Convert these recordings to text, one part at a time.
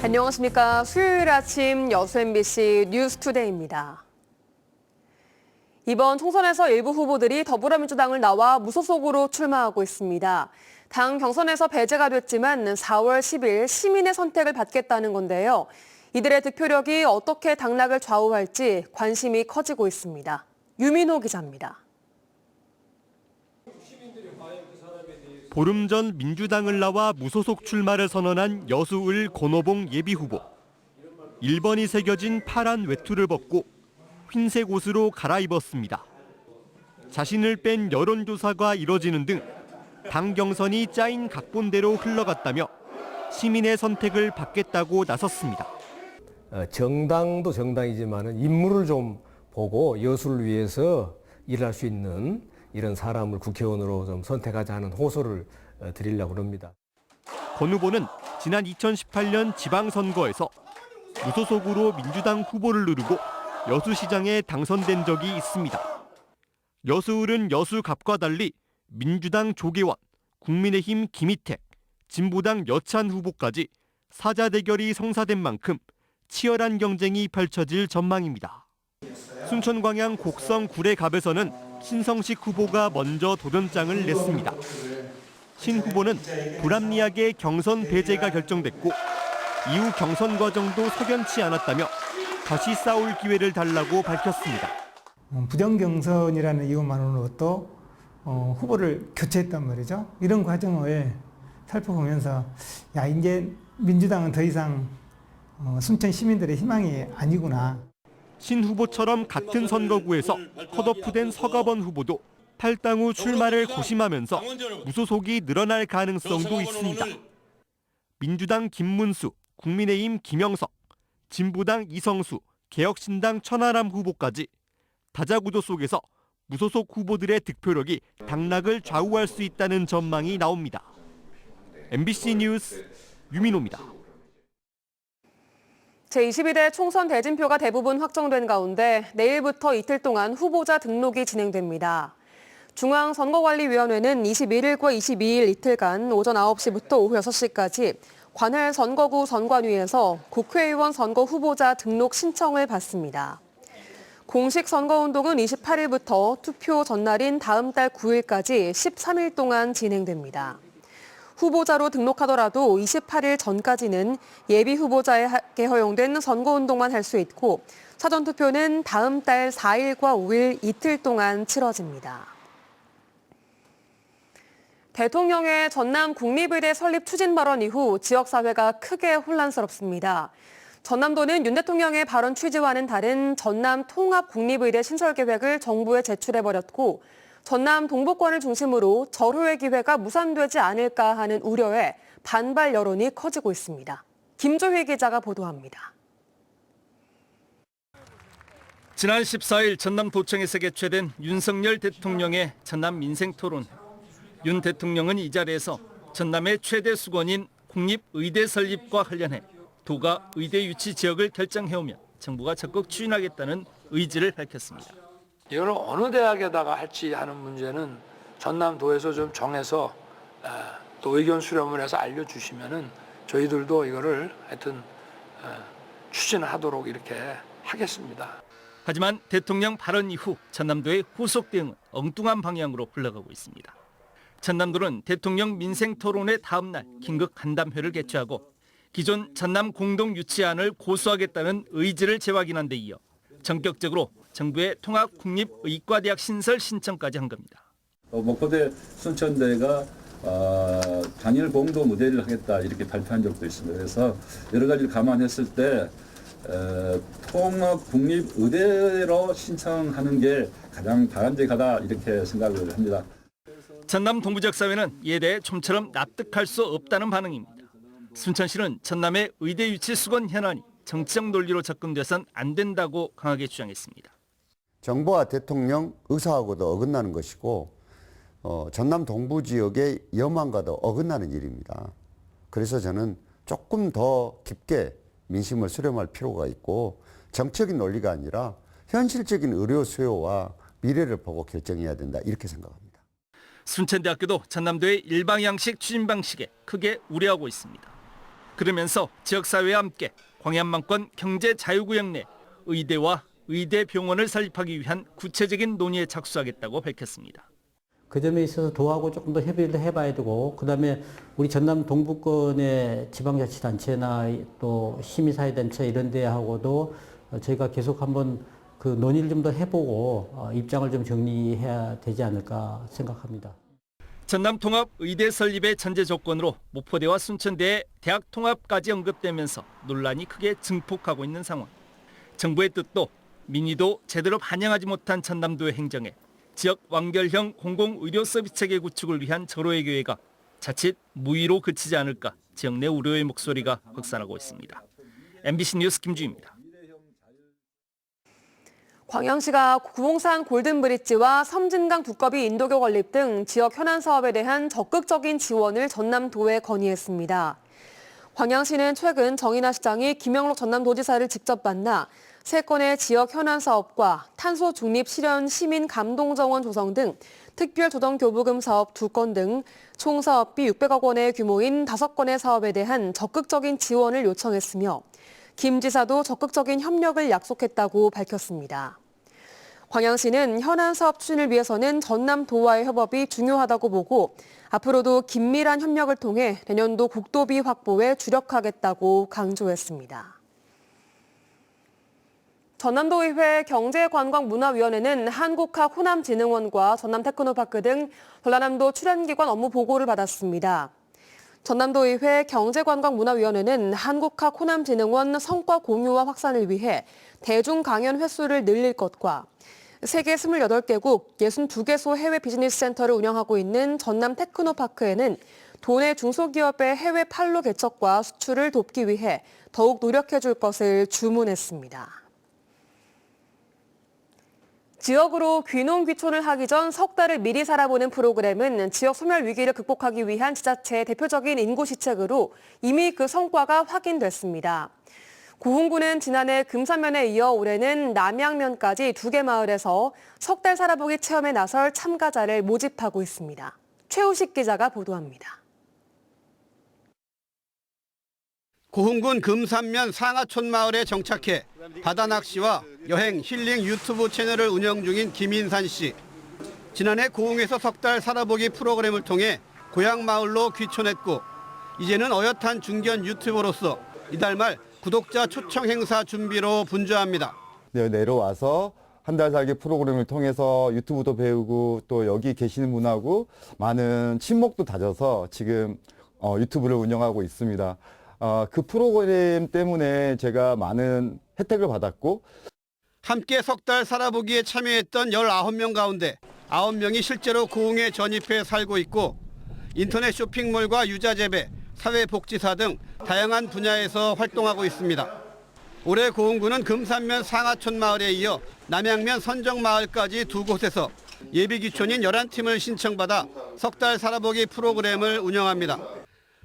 안녕하십니까. 수요일 아침 여수 MBC 뉴스투데이입니다. 이번 총선에서 일부 후보들이 더불어민주당을 나와 무소속으로 출마하고 있습니다. 당 경선에서 배제가 됐지만 4월 10일 시민의 선택을 받겠다는 건데요. 이들의 득표력이 어떻게 당락을 좌우할지 관심이 커지고 있습니다. 유민호 기자입니다. 보름 전 민주당을 나와 무소속 출마를 선언한 여수을 권오봉 예비후보. 1번이 새겨진 파란 외투를 벗고 흰색 옷으로 갈아입었습니다. 자신을 뺀 여론조사가 이뤄지는 등 당 경선이 짜인 각본대로 흘러갔다며 시민의 선택을 받겠다고 나섰습니다. 정당도 정당이지만 인물을 좀 보고 여수를 위해서 일할 수 있는 이런 사람을 국회의원으로 좀 선택하자 하는 호소를 드리려고 합니다. 권 후보는 지난 2018년 지방선거에서 무소속으로 민주당 후보를 누르고 여수시장에 당선된 적이 있습니다. 여수을은 여수갑과 달리 민주당 조계원, 국민의힘 김희택, 진보당 여찬 후보까지 사자 대결이 성사된 만큼 치열한 경쟁이 펼쳐질 전망입니다. 순천광양 곡성 구례갑에서는 신성식 후보가 먼저 도전장을 냈습니다. 신 후보는 불합리하게 경선 배제가 결정됐고 이후 경선 과정도 석연치 않았다며 다시 싸울 기회를 달라고 밝혔습니다. 부정경선이라는 이유만으로도 후보를 교체했단 말이죠. 이런 과정을 살펴보면서 이제 민주당은 더 이상 순천 시민들의 희망이 아니구나. 신 후보처럼 같은 선거구에서 컷오프된 서가번 후보도 탈당 후 출마를 고심하면서 무소속이 늘어날 가능성도 있습니다. 민주당 김문수, 국민의힘 김영석, 진보당 이성수, 개혁신당 천하람 후보까지 다자구도 속에서 무소속 후보들의 득표력이 당락을 좌우할 수 있다는 전망이 나옵니다. MBC 뉴스 유민호입니다. 제22대 총선 대진표가 대부분 확정된 가운데 내일부터 이틀 동안 후보자 등록이 진행됩니다. 중앙선거관리위원회는 21일과 22일 이틀간 오전 9시부터 오후 6시까지 관할 선거구 선관위에서 국회의원 선거 후보자 등록 신청을 받습니다. 공식 선거운동은 28일부터 투표 전날인 다음 달 9일까지 13일 동안 진행됩니다. 후보자로 등록하더라도 28일 전까지는 예비 후보자에게 허용된 선거운동만 할 수 있고 사전투표는 다음 달 4일과 5일 이틀 동안 치러집니다. 대통령의 전남 국립의대 설립 추진 발언 이후 지역사회가 크게 혼란스럽습니다. 전남도는 윤 대통령의 발언 취지와는 다른 전남 통합국립의대 신설 계획을 정부에 제출해버렸고 전남 동북권을 중심으로 절호의 기회가 무산되지 않을까 하는 우려에 반발 여론이 커지고 있습니다. 김조희 기자가 보도합니다. 지난 14일 전남도청에서 개최된 윤석열 대통령의 전남 민생토론. 윤 대통령은 이 자리에서 전남의 최대 수건인 국립의대 설립과 관련해 도가 의대 유치 지역을 결정해오며 정부가 적극 추진하겠다는 의지를 밝혔습니다. 이거는 어느 대학에다가 할지 하는 문제는 전남도에서 좀 정해서 또 의견 수렴을 해서 알려주시면은 저희들도 이거를 하여튼 추진하도록 이렇게 하겠습니다. 하지만 대통령 발언 이후 전남도의 후속 대응은 엉뚱한 방향으로 흘러가고 있습니다. 전남도는 대통령 민생토론의 다음 날 긴급 간담회를 개최하고 기존 전남 공동유치안을 고수하겠다는 의지를 재확인한 데 이어 전격적으로 정부의 통합국립의과대학 신설 신청까지 한 겁니다. 목포대 순천대가 단일 공동 의대를 하겠다 이렇게 발표한 적도 있습니다. 그래서 여러 가지를 감안했을 때 통합국립의대로 신청하는 게 가장 바람직하다 이렇게 생각을 합니다. 전남 동부지역사회는 이에 대해 좀처럼 납득할 수 없다는 반응입니다. 순천시는 전남의 의대 유치 수건 현안이 정치적 논리로 접근돼선 안 된다고 강하게 주장했습니다. 정부와 대통령 의사하고도 어긋나는 것이고 전남 동부 지역의 여망과도 어긋나는 일입니다. 그래서 저는 조금 더 깊게 민심을 수렴할 필요가 있고 정책적인 논리가 아니라 현실적인 의료 수요와 미래를 보고 결정해야 된다 이렇게 생각합니다. 순천대학교도 전남도의 일방향식 추진 방식에 크게 우려하고 있습니다. 그러면서 지역사회와 함께 광양만권 경제자유구역 내 의대와 의대병원을 설립하기 위한 구체적인 논의에 착수하겠다고 밝혔습니다. 그 점에 있어서 도하고 조금 더 협의를 해봐야 되고, 그다음에 우리 전남 동부권의 지방자치단체나 또 시민사회단체 이런 데하고도 저희가 계속 한번 그 논의를 좀 더 해보고 입장을 좀 정리해야 되지 않을까 생각합니다. 전남 통합 의대 설립의 전제 조건으로 목포대와 순천대의 대학 통합까지 언급되면서 논란이 크게 증폭하고 있는 상황. 정부의 뜻도 민의도 제대로 반영하지 못한 전남도의 행정에 지역 완결형 공공의료 서비스 체계 구축을 위한 절호의 기회가 자칫 무의로 그치지 않을까 지역 내 우려의 목소리가 확산하고 있습니다. MBC 뉴스 김주희입니다. 광양시가 구봉산 골든브릿지와 섬진강 두꺼비 인도교 건립 등 지역 현안 사업에 대한 적극적인 지원을 전남도에 건의했습니다. 광양시는 최근 정인하 시장이 김영록 전남도지사를 직접 만나 3건의 지역 현안 사업과 탄소 중립 실현 시민 감동 정원 조성 등 특별 조정 교부금 사업 2건 등 총 사업비 600억 원의 규모인 5건의 사업에 대한 적극적인 지원을 요청했으며 김 지사도 적극적인 협력을 약속했다고 밝혔습니다. 광양시는 현안 사업 추진을 위해서는 전남도와의 협업이 중요하다고 보고 앞으로도 긴밀한 협력을 통해 내년도 국도비 확보에 주력하겠다고 강조했습니다. 전남도의회 경제관광문화위원회는 한국학 호남진흥원과 전남테크노파크 등 전라남도 출연기관 업무 보고를 받았습니다. 전남도의회 경제관광문화위원회는 한국학 호남진흥원 성과 공유와 확산을 위해 대중 강연 횟수를 늘릴 것과 세계 28개국 62개소 해외 비즈니스 센터를 운영하고 있는 전남 테크노파크에는 도내 중소기업의 해외 판로 개척과 수출을 돕기 위해 더욱 노력해 줄 것을 주문했습니다. 지역으로 귀농 귀촌을 하기 전 석 달을 미리 살아보는 프로그램은 지역 소멸 위기를 극복하기 위한 지자체의 대표적인 인구 시책으로 이미 그 성과가 확인됐습니다. 고흥군은 지난해 금산면에 이어 올해는 남양면까지 2개 마을에서 석 달 살아보기 체험에 나설 참가자를 모집하고 있습니다. 최우식 기자가 보도합니다. 고흥군 금산면 상하촌 마을에 정착해 바다 낚시와 여행, 힐링 유튜브 채널을 운영 중인 김인산 씨. 지난해 고흥에서 석 달 살아보기 프로그램을 통해 고향 마을로 귀촌했고 이제는 어엿한 중견 유튜버로서 이달 말 구독자 초청 행사 준비로 분주합니다. 내려와서 한 달 살기 프로그램을 통해서 유튜브도 배우고 또 여기 계시는 분하고 많은 친목도 다져서 지금 유튜브를 운영하고 있습니다. 그 프로그램 때문에 제가 많은 혜택을 받았고 함께 석 달 살아보기에 참여했던 19명 가운데 9명이 실제로 고흥에 전입해 살고 있고 인터넷 쇼핑몰과 유자재배, 사회복지사 등 다양한 분야에서 활동하고 있습니다. 올해 고흥군은 금산면 상하촌 마을에 이어 남양면 선정마을까지 2곳에서 예비귀촌인 11팀을 신청받아 석 달 살아보기 프로그램을 운영합니다.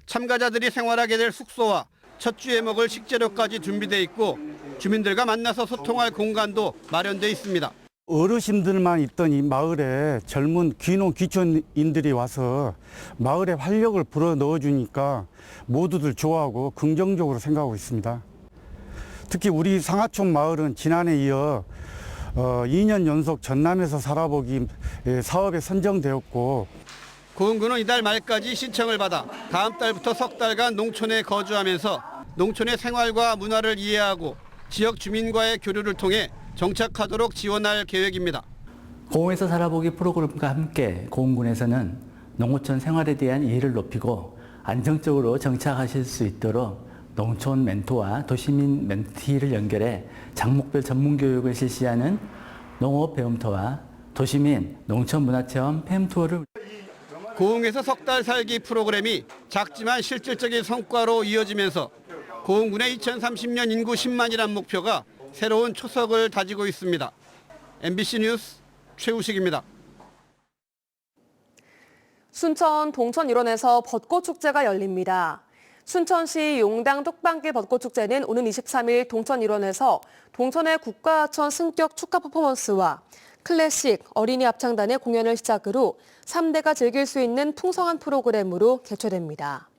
참가자들이 생활하게 될 숙소와 첫 주에 먹을 식재료까지 준비돼 있고 주민들과 만나서 소통할 공간도 마련돼 있습니다. 어르신들만 있던 이 마을에 젊은 귀농 귀촌인들이 와서 마을에 활력을 불어 넣어주니까 모두들 좋아하고 긍정적으로 생각하고 있습니다. 특히 우리 상하촌 마을은 지난해 이어 2년 연속 전남에서 살아보기 사업에 선정되었고 고흥군은 이달 말까지 신청을 받아 다음 달부터 석 달간 농촌에 거주하면서 농촌의 생활과 문화를 이해하고 지역 주민과의 교류를 통해 정착하도록 지원할 계획입니다. 고흥에서 살아보기 프로그램과 함께 고흥군에서는 농어촌 생활에 대한 이해를 높이고 안정적으로 정착하실 수 있도록 농촌 멘토와 도시민 멘티를 연결해 장목별 전문 교육을 실시하는 농업 배움터와 도시민 농촌 문화체험 팸투어를 고흥에서 석 달 살기 프로그램이 작지만 실질적인 성과로 이어지면서 고흥군의 2030년 인구 10만이란 목표가 새로운 초석을 다지고 있습니다. MBC 뉴스 최우식입니다. 순천 동천 일원에서 벚꽃축제가 열립니다. 순천시 용당 뚝방길 벚꽃축제는 오는 23일 동천 일원에서 동천의 국가하천 승격 축하 퍼포먼스와 클래식, 어린이 합창단의 공연을 시작으로 3대가 즐길 수 있는 풍성한 프로그램으로 개최됩니다.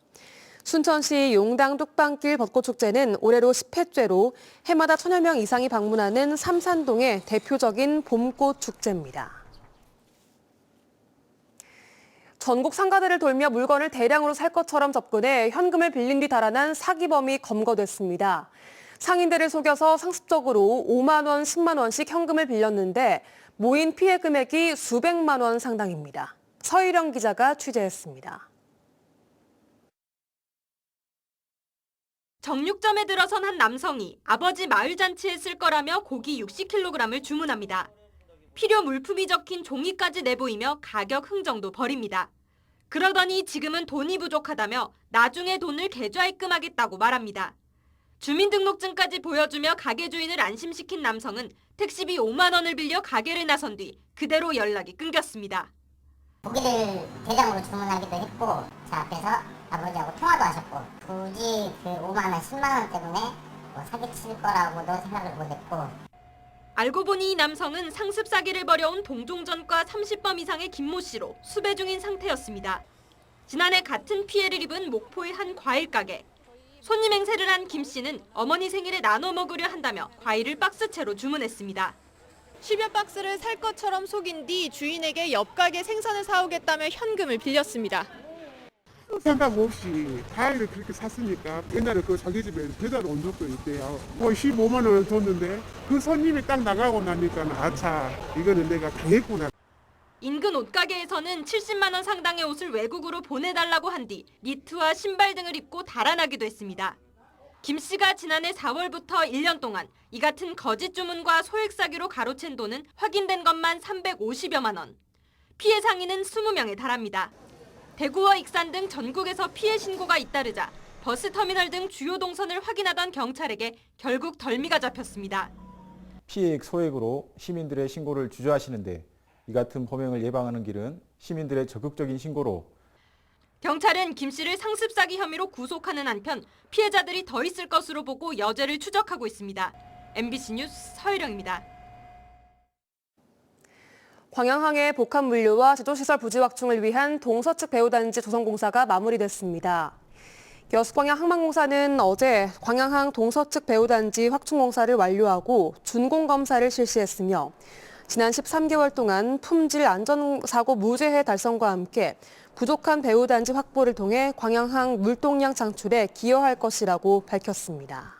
순천시 용당 뚝방길 벚꽃축제는 올해로 10회째로 해마다 1000여 명 이상이 방문하는 삼산동의 대표적인 봄꽃 축제입니다. 전국 상가들을 돌며 물건을 대량으로 살 것처럼 접근해 현금을 빌린 뒤 달아난 사기범이 검거됐습니다. 상인들을 속여서 상습적으로 5만 원, 10만 원씩 현금을 빌렸는데 모인 피해 금액이 수백만 원 상당입니다. 서희령 기자가 취재했습니다. 정육점에 들어선 한 남성이 아버지 마을잔치에 쓸 거라며 고기 60kg을 주문합니다. 필요 물품이 적힌 종이까지 내보이며 가격 흥정도 벌입니다. 그러더니 지금은 돈이 부족하다며 나중에 돈을 계좌입금하겠다고 말합니다. 주민등록증까지 보여주며 가게 주인을 안심시킨 남성은 택시비 5만 원을 빌려 가게를 나선 뒤 그대로 연락이 끊겼습니다. 고기를 대량으로 주문하기도 했고 제 앞에서 아버지하고 통화도 하셨고 굳이 그 5만 원, 10만 원 때문에 사기칠 거라고도 생각을 못했고 알고 보니 이 남성은 상습 사기를 벌여온 동종전과 30범 이상의 김모 씨로 수배 중인 상태였습니다. 지난해 같은 피해를 입은 목포의 한 과일 가게. 손님 행세를 한 김 씨는 어머니 생일에 나눠 먹으려 한다며 과일을 박스채로 주문했습니다. 10여 박스를 살 것처럼 속인 뒤 주인에게 옆 가게 생선을 사오겠다며 현금을 빌렸습니다. 생각 없이 과일을 그렇게 샀으니까 옛날에 그 자기 집에 배달 온 적도 있대요. 거의 15만 원을 줬는데 그 손님이 딱 나가고 나니까 아차 이거는 내가 당했구나. 인근 옷가게에서는 70만 원 상당의 옷을 외국으로 보내달라고 한 뒤 니트와 신발 등을 입고 달아나기도 했습니다. 김 씨가 지난해 4월부터 1년 동안 이 같은 거짓 주문과 소액 사기로 가로챈 돈은 확인된 것만 350여만 원. 피해 상인은 20명에 달합니다. 대구와 익산 등 전국에서 피해 신고가 잇따르자 버스터미널 등 주요 동선을 확인하던 경찰에게 결국 덜미가 잡혔습니다. 피해액 소액으로 시민들의 신고를 주저하시는데 이 같은 범행을 예방하는 길은 시민들의 적극적인 신고로 경찰은 김 씨를 상습 사기 혐의로 구속하는 한편 피해자들이 더 있을 것으로 보고 여죄를 추적하고 있습니다. MBC 뉴스 서희령입니다. 광양항의 복합물류와 제조시설 부지 확충을 위한 동서측 배후단지 조성공사가 마무리됐습니다. 여수광양항만공사는 어제 광양항 동서측 배후단지 확충공사를 완료하고 준공검사를 실시했으며 지난 13개월 동안 품질 안전사고 무죄해 달성과 함께 부족한 배후단지 확보를 통해 광양항 물동량 창출에 기여할 것이라고 밝혔습니다.